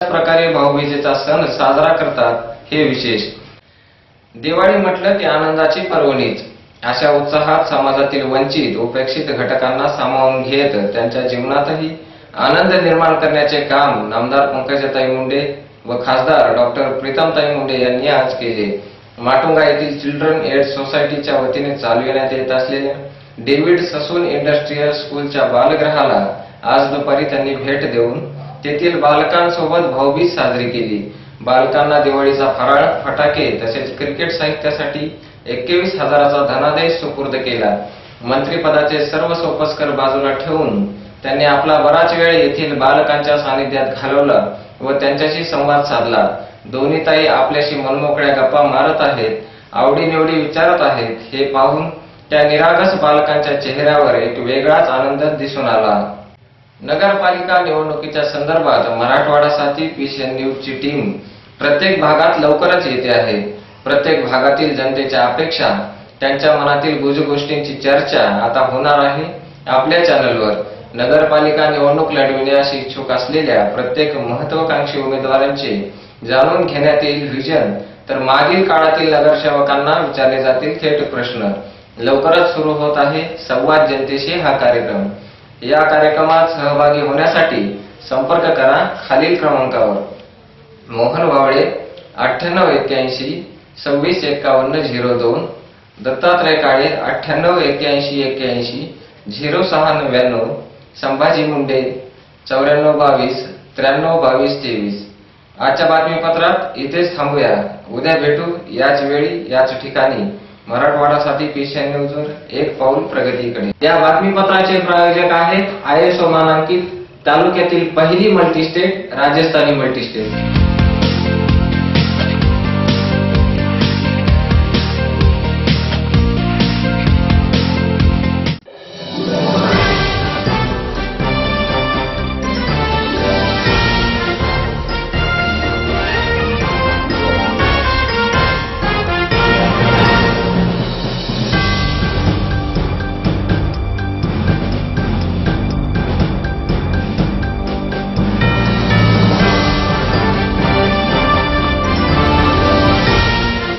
प्रकारे भाऊबीजेचा सण साजरा करतात हे विशेष। दिवाळी म्हटलं की आनंदाची पर्वणीच। अशा उत्साहात समाजातील वंचित उपेक्षित घटकांना सामावून घेत त्यांच्या जीवनातही आनंद निर्माण करण्याचे काम नामदार पंकजाताई मुंडे व खासदार डॉक्टर प्रीतमताई मुंडे यांनी आज केले। माटुंगा येथील चिल्ड्रन एड सोसायटीच्या वतीने चालविण्यात येत असलेल्या डेव्हिड ससून इंडस्ट्रियल स्कूलच्या बालगृहाला आज दुपारी त्यांनी भेट देऊन तेथील बालकांसोबत भाऊबीज साजरी केली। बालकांना दिवाळीचा फराळ, फटाके तसेच क्रिकेट साहित्यासाठी 21,000चा धनादेश सुपूर्द केला। मंत्रिपदाचे सर्व सोपस्कर बाजूला ठेवून त्यांनी आपला बराच वेळ येथील बालकांच्या सानिध्यात घालवला व त्यांच्याशी संवाद साधला। दोन्ही ताई आपल्याशी मनमोकळ्या गप्पा मारत आहेत, आवडीनिवडी विचारत आहेत हे पाहून त्या निरागस बालकांच्या चेहऱ्यावर एक वेगळाच आनंद दिसून आला। नगरपालिका निवडणुकीच्या संदर्भात मराठवाडा साथी पीसीएन न्यूजची टीम प्रत्येक भागात लवकरच येते आहे। प्रत्येक भागातील जनतेच्या अपेक्षा, त्यांच्या मनातील गुजगोष्टींची चर्चा आता होणार आहे आपल्या चॅनलवर। नगरपालिका निवडणूक लढविण्यास इच्छुक असलेल्या प्रत्येक महत्त्वाकांक्षी उमेदवारांचे जाणून घेण्यात येईल व्हिजन, तर मागील काळातील नगरसेवकांना विचारले जातील थेट प्रश्न। लवकरच सुरू होत आहे संवाद जनतेशी हा कार्यक्रम। या कार्यक्रमात सहभागी होण्यासाठी संपर्क करा खालील क्रमांकावर। मोहन वावळे 9881 265102, दत्तात्रय काळे 988181 0699, संभाजी मुंडे 9422 932223। आजच्या बातमीपत्रात इथेच थांबूया। उद्या भेटू याच वेळी याच ठिकाणी। मराठवाडा साथी पीसीएन न्यूजवर एक पाऊल प्रगतीकडे। या बातमीपत्राचे प्रायोजक आहेत ISO मानांकित तालुक्यातील पहिली मल्टीस्टेट राजस्थानी मल्टीस्टेट।